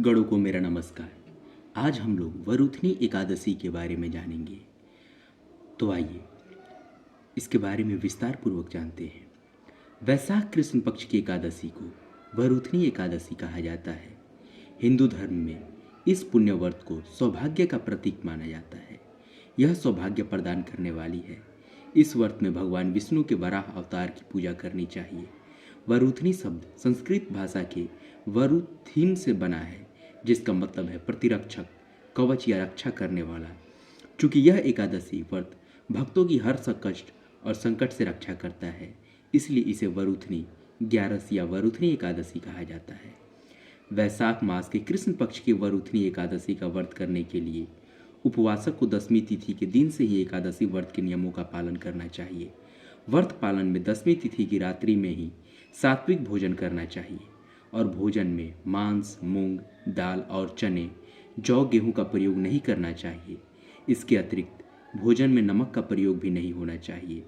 गणों को मेरा नमस्कार। आज हम लोग वरुथनी एकादशी के बारे में जानेंगे। तो आइए इसके बारे में विस्तार पूर्वक जानते हैं। वैशाख कृष्ण पक्ष की एकादशी को वरुथनी एकादशी कहा जाता है। हिंदू धर्म में इस पुण्य व्रत को सौभाग्य का प्रतीक माना जाता है। यह सौभाग्य प्रदान करने वाली है। इस व्रत में भगवान विष्णु के वराह अवतार की पूजा करनी चाहिए। वरुथनी शब्द संस्कृत भाषा के वरुथिन से बना है, जिसका मतलब है प्रतिरक्षक, कवच या रक्षा करने वाला। चूंकि यह एकादशी व्रत भक्तों की हर कष्ट और संकट से रक्षा करता है, इसलिए इसे वरुथनी 11 या वरुथनी एकादशी कहा जाता है। वैशाख मास के कृष्ण पक्ष की वरुथनी एकादशी का व्रत करने के लिए उपवासक को 10वीं तिथि के दिन से ही एकादशी व्रत के नियमों का पालन करना चाहिए। व्रत पालन में 10वीं तिथि की रात्रि में ही सात्विक भोजन करना चाहिए और भोजन में मांस, मूंग, दाल और चने, जौ, गेहूं का प्रयोग नहीं करना चाहिए। इसके अतिरिक्त भोजन में नमक का प्रयोग भी नहीं होना चाहिए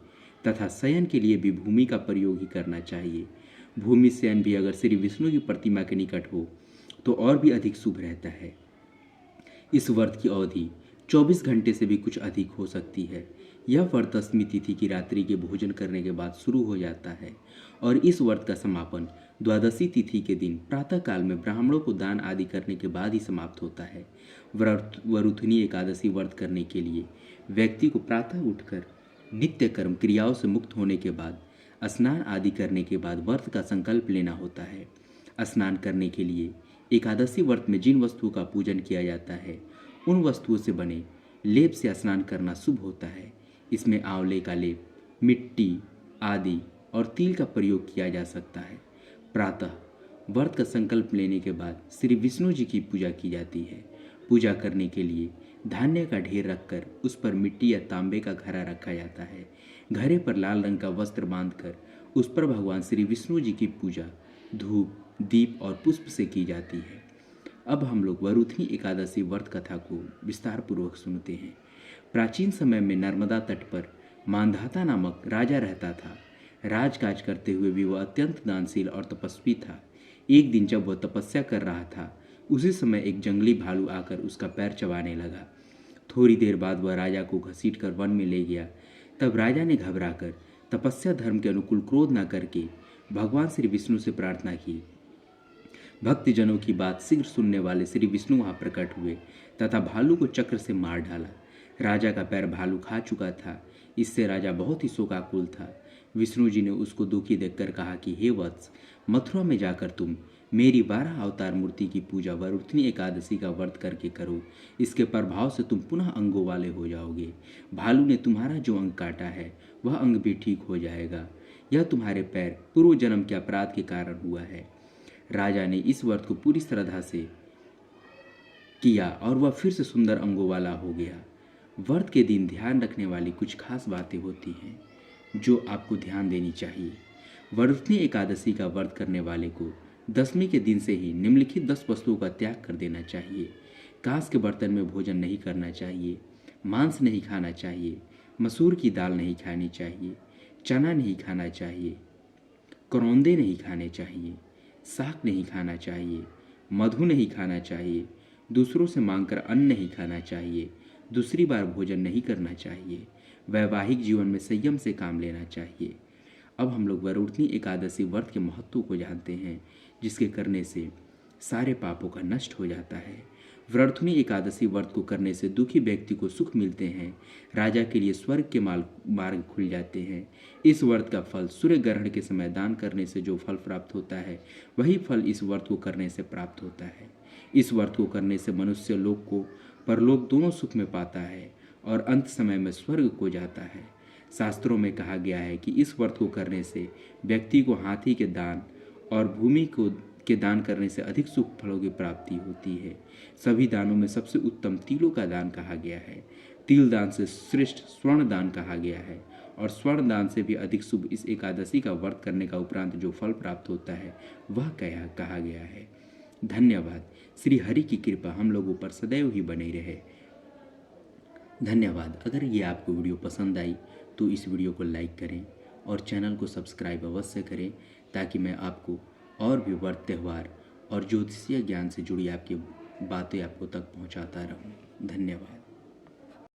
तथा शयन के लिए भी भूमि का प्रयोग ही करना चाहिए। भूमि शयन भी अगर श्री विष्णु की प्रतिमा के निकट हो तो और भी अधिक शुभ रहता है। इस व्रत की अवधि 24 घंटे से भी कुछ अधिक हो सकती है। यह व्रत 10वीं तिथि की रात्रि के भोजन करने के बाद शुरू हो जाता है और इस व्रत का समापन 12वीं तिथि के दिन प्रातःकाल में ब्राह्मणों को दान आदि करने के बाद ही समाप्त होता है। वरुथनी एकादशी व्रत करने के लिए व्यक्ति को प्रातः उठकर नित्य कर्म क्रियाओं से मुक्त होने के बाद स्नान आदि करने के बाद व्रत का संकल्प लेना होता है। स्नान करने के लिए एकादशी व्रत में जिन वस्तुओं का पूजन किया जाता है, उन वस्तुओं से बने लेप से स्नान करना शुभ होता है। इसमें आंवले का लेप, मिट्टी आदि और तिल का प्रयोग किया जा सकता है। प्रातः व्रत का संकल्प लेने के बाद श्री विष्णु जी की पूजा की जाती है। पूजा करने के लिए धान्य का ढेर रखकर उस पर मिट्टी या तांबे का घड़ा रखा जाता है। घड़े पर लाल रंग का वस्त्र बांधकर उस पर भगवान श्री विष्णु जी की पूजा धूप, दीप और पुष्प से की जाती है। अब हम लोग वरुथनी एकादशी व्रत कथा को विस्तार पूर्वक सुनते हैं। प्राचीन समय में नर्मदा तट पर मांधाता नामक राजा रहता था। राजकाज करते हुए भी वह अत्यंत दानशील और तपस्वी था। एक दिन जब वह तपस्या कर रहा था, उसी समय एक जंगली भालू आकर उसका पैर चबाने लगा। थोड़ी देर बाद वह राजा को घसीटकर वन में ले गया। तब राजा ने घबराकर तपस्या धर्म के अनुकूल क्रोध न करके भगवान श्री विष्णु से प्रार्थना की। भक्तजनों की बात शीघ्र सुनने वाले श्री विष्णु वहां प्रकट हुए तथा भालू को चक्र से मार डाला। राजा का पैर भालू खा चुका था। इससे राजा बहुत ही शोकाकुल था। विष्णु जी ने उसको दुखी देखकर कहा कि हे वत्स, मथुरा में जाकर तुम मेरी 12 अवतार मूर्ति की पूजा वरुथनी एकादशी का व्रत करके करो। इसके प्रभाव से तुम पुनः अंगों वाले हो जाओगे। भालू ने तुम्हारा जो अंग काटा है वह अंग भी ठीक हो जाएगा। यह तुम्हारे पैर पूर्व जन्म के अपराध के कारण हुआ है। राजा ने इस व्रत को पूरी श्रद्धा से किया और वह फिर से सुंदर अंगों वाला हो गया। व्रत के दिन ध्यान रखने वाली कुछ खास बातें होती हैं जो आपको ध्यान देनी चाहिए। वरुथनी एकादशी का व्रत करने वाले को 10वीं के दिन से ही निम्नलिखित 10 वस्तुओं का त्याग कर देना चाहिए। कांस के बर्तन में भोजन नहीं करना चाहिए, मांस नहीं खाना चाहिए, मसूर की दाल नहीं खानी चाहिए, चना नहीं खाना चाहिए, करौंदे नहीं खाने चाहिए, साग नहीं खाना चाहिए, मधु नहीं खाना चाहिए, दूसरों से मांगकर अन्न नहीं खाना चाहिए, दूसरी बार भोजन नहीं करना चाहिए, वैवाहिक जीवन में संयम से काम लेना चाहिए। अब हम लोग वरुथनी एकादशी व्रत के महत्व को जानते हैं, जिसके करने से सारे पापों का नष्ट हो जाता है। वरुथनी एकादशी व्रत को करने से दुखी व्यक्ति को सुख मिलते हैं। राजा के लिए स्वर्ग के मार्ग खुल जाते हैं। इस व्रत का फल सूर्य ग्रहण के समय दान करने से जो फल प्राप्त होता है, वही फल इस व्रत को करने से प्राप्त होता है। इस व्रत को करने से मनुष्य लोक को परलोक दोनों सुख में पाता है और अंत समय में स्वर्ग को जाता है। शास्त्रों में कहा गया है कि इस व्रत को करने से व्यक्ति को हाथी के दान और भूमि को के दान करने से अधिक सुख फलों की प्राप्ति होती है। सभी दानों में सबसे उत्तम तिलों का दान कहा गया है। तिल दान से श्रेष्ठ स्वर्ण दान कहा गया है और स्वर्ण दान से भी अधिक शुभ इस एकादशी का व्रत करने का उपरांत जो फल प्राप्त होता है वह कहा गया है। धन्यवाद। श्री हरि की कृपा हम लोगों पर सदैव ही बनी रहे। धन्यवाद। अगर ये आपको वीडियो पसंद आई तो इस वीडियो को लाइक करें और चैनल को सब्सक्राइब अवश्य करें ताकि मैं आपको और भी व्रत त्यौहार और ज्योतिषीय ज्ञान से जुड़ी आपकी बातें आपको तक पहुंचाता रहूं। धन्यवाद।